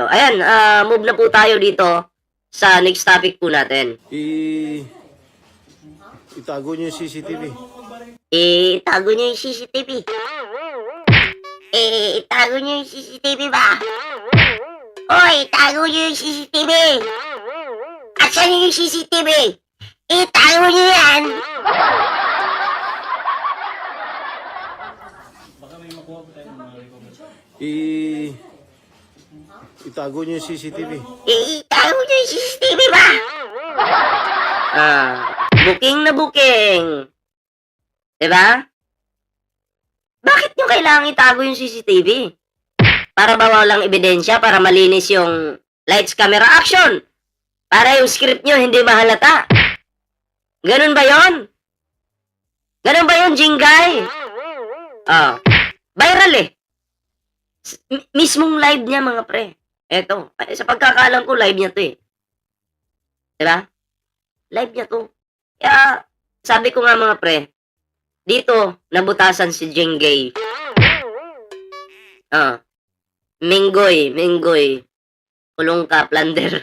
Ayan, move na po tayo dito sa next topic po natin. Itago niyo yung CCTV. Itago niyo yung CCTV. Itago niyo yung CCTV ba? Hoy, itago niyo yung CCTV. Asan yung CCTV? Itago niyo yan. Itago niyo yung CCTV. Itago niyo yung CCTV ba? Booking na booking. Diba? Bakit nyo kailangan itago yung CCTV? Para ba walang ebidensya? Para malinis yung lights, camera, action? Para yung script nyo hindi mahalata? Ganun ba yon? Ganun ba yon, Jingay? Viral eh. Mismong live niya, mga pre. Eto, sa pagkakalam ko, live niya to eh. Diba? Live niya to. Kaya, sabi ko nga mga pre, dito, nabutasan si Jengay. Minggoy. Kulong ka, plunder.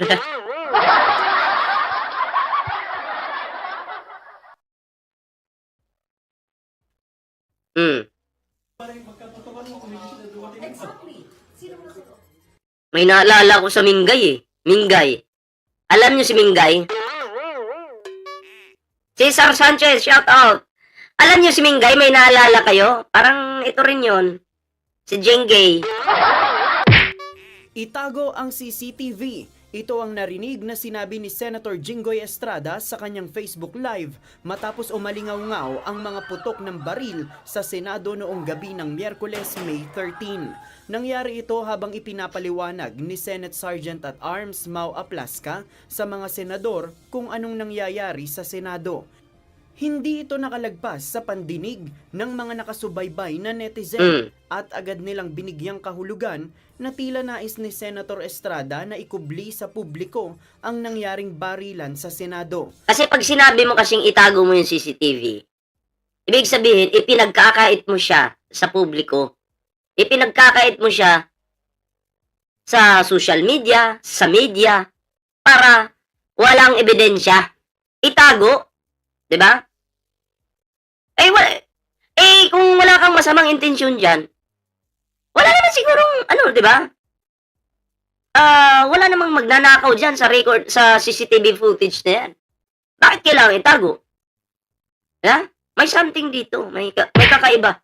May naalala ko sa Mingay eh. Mingay. Alam niyo si Mingay? Cesar Sanchez, shout out. Alam niyo si Mingay, may naalala kayo? Parang ito rin yon. Si Jengay. Itago ang CCTV. Ito ang narinig na sinabi ni Senator Jinggoy Estrada sa kanyang Facebook Live matapos umalingaw-ngaw ang mga putok ng baril sa Senado noong gabi ng Miyerkules, May 13. Nangyari ito habang ipinapaliwanag ni Senate Sergeant at Arms Mau Aplaska sa mga senador kung anong nangyayari sa Senado. Hindi ito nakalagpas sa pandinig ng mga nakasubaybay na netizen at agad nilang binigyang kahulugan na tila nais ni Senator Estrada na ikubli sa publiko ang nangyaring barilan sa Senado. Kasi pag sinabi mo kasing itago mo yung CCTV, ibig sabihin, ipinagkakait mo siya sa publiko. Ipinagkakait mo siya sa social media, sa media, para walang ebidensya. Itago. Diba? Kung wala kang masamang intensyon dyan, wala naman sigurong, diba? Wala namang magnanakaw dyan sa record, sa CCTV footage na yan. Bakit kailangan itago? Yeah? May something dito. May kakaiba.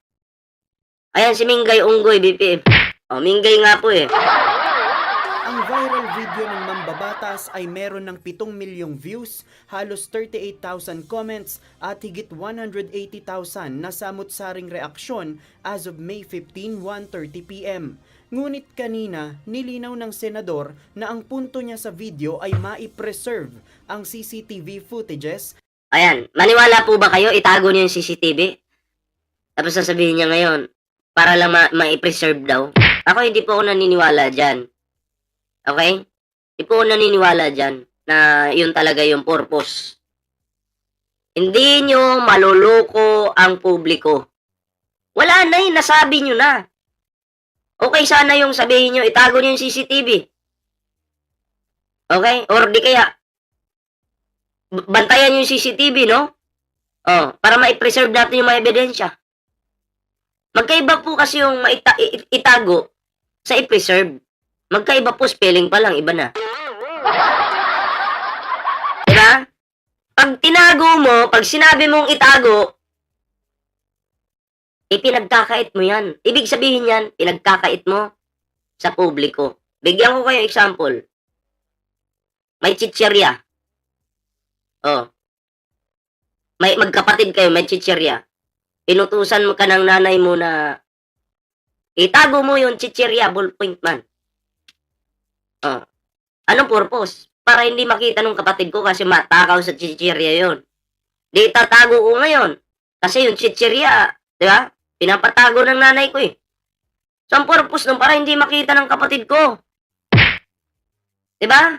Ayan, si Mingay Unggoy, BPM. Mingay nga po eh. Ang viral video ng mambabatas ay meron ng 7 milyong views, halos 38,000 comments at higit 180,000 na samut-saring reaksyon as of May 15, 1:30 p.m. Ngunit kanina, nilinaw ng senador na ang punto niya sa video ay mai-preserve ang CCTV footages. Ayan, maniwala po ba kayo itago niyo yung CCTV? Tapos sasabihin niya ngayon, para lang ma-preserve daw. Ako hindi po ako naniniwala dyan. Okay? Hindi po ako naniniwala dyan na yun talaga yung purpose. Hindi nyo maluloko ang publiko. Wala na yun, nasabi nyo na. Okay, sana yung sabihin nyo, itago nyo yung CCTV. Okay? Or di kaya, bantayan yung CCTV, no? Para ma-preserve natin yung mga ebidensya. Magkaiba po kasi yung itago sa i-preserve. Magkaiba po, spelling pa lang, iba na. Diba? Pag tinago mo, pag sinabi mong itago, pinagkakait mo yan. Ibig sabihin yan, pinagkakait mo sa publiko. Bigyan ko kayo example. May chichirya. May magkapatid kayo, may chichirya. Inutusan mo ka ng nanay mo na itago mo yung chichirya, ballpoint man. Anong purpose? Para hindi makita nung kapatid ko kasi matakaw sa chichirya yon. Di tatago ko ngayon. Kasi yung chichirya, di ba? Pinapatago ng nanay ko eh. So, ang purpose nung para hindi makita ng kapatid ko. Di ba?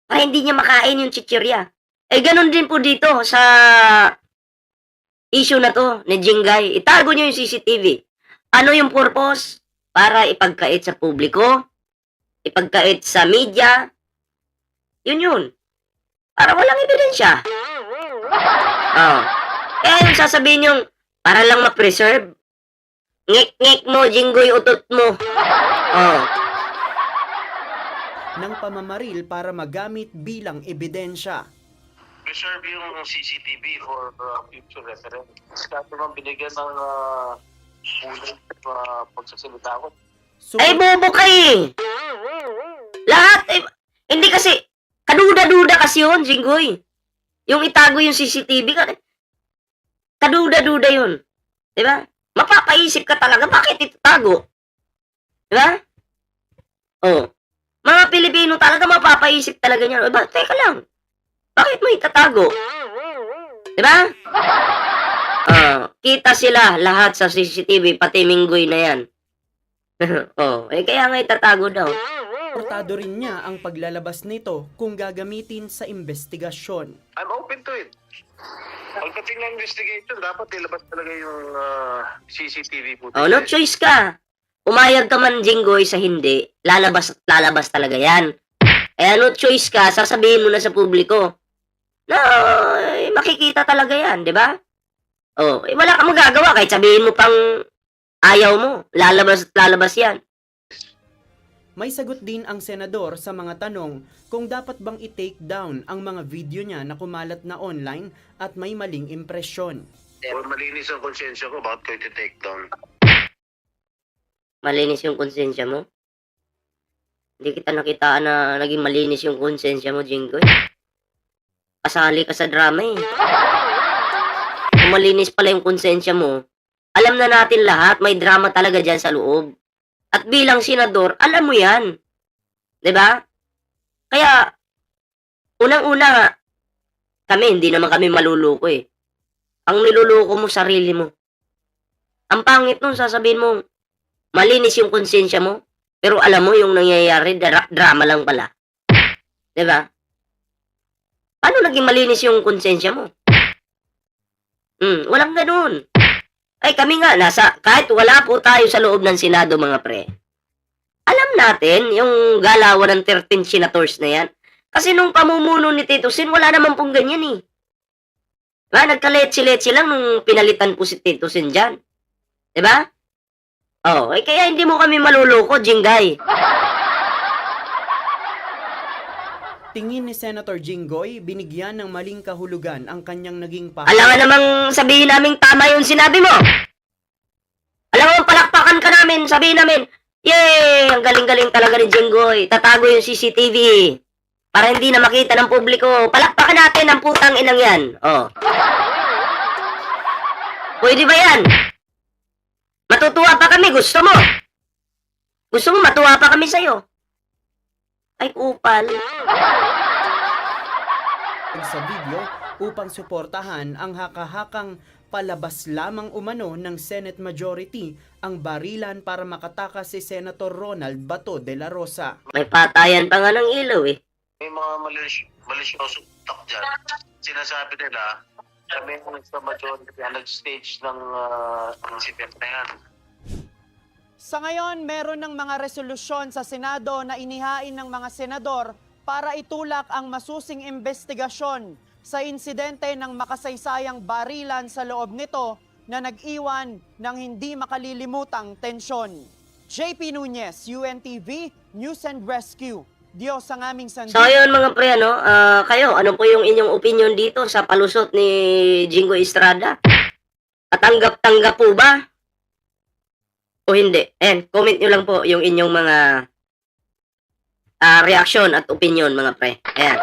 Para hindi niya makain yung chichirya. Ganun din po dito sa issue na to ni Jingay. Itago niyo yung CCTV. Ano yung purpose? Para ipagkait sa publiko ipagkait sa media, yun. Para walang ebidensya. Oh. Kaya yung sasabihin yung, para lang ma-preserve, ngek-ngek mo, Jinggoy, utot mo. Oh. ng pamamaril para magamit bilang ebidensya. Preserve yung CCTV for future reference. Kaya naman binigyan ng ulit pagsasalita ko. Ay, bobo ka eh. Lahat, hindi kasi, kaduda-duda kasi yun, Jinggoy. Yung itago yung CCTV, kaduda-duda yun. Diba? Mapapaisip ka talaga, bakit itatago? Diba? Oh. Mga Pilipino talaga mapapaisip talaga niyan. Teka lang, bakit mo itatago? Diba? Kita sila lahat sa CCTV, pati Minggoy na yan. Kaya nga itatago daw. Portado rin niya ang paglalabas nito kung gagamitin sa investigasyon. I'm open to it. Pagdating ng investigation, dapat ilabas talaga yung CCTV footage. No choice ka. Umayag ka man, Jinggoy, sa hindi, lalabas talaga yan. Kaya no choice ka, sasabihin mo na sa publiko na makikita talaga yan, di ba? Wala kang magagawa kahit sabihin mo pang ayaw mo, lalabas yan. May sagot din ang senador sa mga tanong kung dapat bang i-take down ang mga video niya na kumalat na online at may maling impresyon. Kung malinis ang konsensya ko, bakit ko iti-take down? Malinis yung konsensya mo? Hindi kita nakitaan na naging malinis yung konsensya mo, Jinggoy. Kasali ka sa drama eh. Kung malinis pala yung konsensya mo, alam na natin lahat, may drama talaga dyan sa loob. At bilang senador, alam mo yan. 'Di ba? Kaya, unang-una nga, hindi naman kami maluluko eh. Ang niluluko mo, sarili mo. Ang pangit nun, sasabihin mo, malinis yung konsensya mo, pero alam mo yung nangyayari, drama lang pala. 'Di ba? Paano naging malinis yung konsensya mo? Walang ganun. Ay kami nga, kahit wala po tayo sa loob ng Senado mga pre, alam natin yung galawan ng 13 senators na yan. Kasi nung pamumuno ni Tito Sen, wala naman pong ganyan eh. Nagkaletse-letse lang nung pinalitan po si Tito Sen dyan. Diba? Kaya hindi mo kami maluloko, Jinggay. Tingin ni Senator Jinggoy, binigyan ng maling kahulugan ang kanyang naging Alam nga namang sabihin namin tama yung sinabi mo. Alam mo, palakpakan ka namin, sabihin namin, yay, ang galing-galing talaga ni Jinggoy. Tatago yung CCTV para hindi na makita ng publiko. Palakpakan natin ang putang inang yan. Pwede ba yan? Matutuwa pa kami, gusto mo? Gusto mo matuwa pa kami sa'yo? Ay, upal. sa video upang suportahan ang haka-hakang palabas lamang umano ng Senate Majority ang barilan para makatakas si Senator Ronald Bato de la Rosa. May patayan pa nga ng ilaw eh. May mga malisyosong utak dyan. Sinasabi nila, kami sa majority nag-stage ng incident na yan. Sa ngayon, meron ng mga resolusyon sa Senado na inihain ng mga senador para itulak ang masusing investigasyon sa insidente ng makasaysayang barilan sa loob nito na nag-iwan ng hindi makalilimutang tensyon. JP Nunez, UNTV, News and Rescue. Diyos ang aming sandi. So ayun mga pre, kayo, ano po yung inyong opinion dito sa palusot ni Jinggoy Estrada? Tanggap-tanggap po ba? O hindi? Comment nyo lang po yung inyong mga reaksyon at opinion mga pre. Ayan.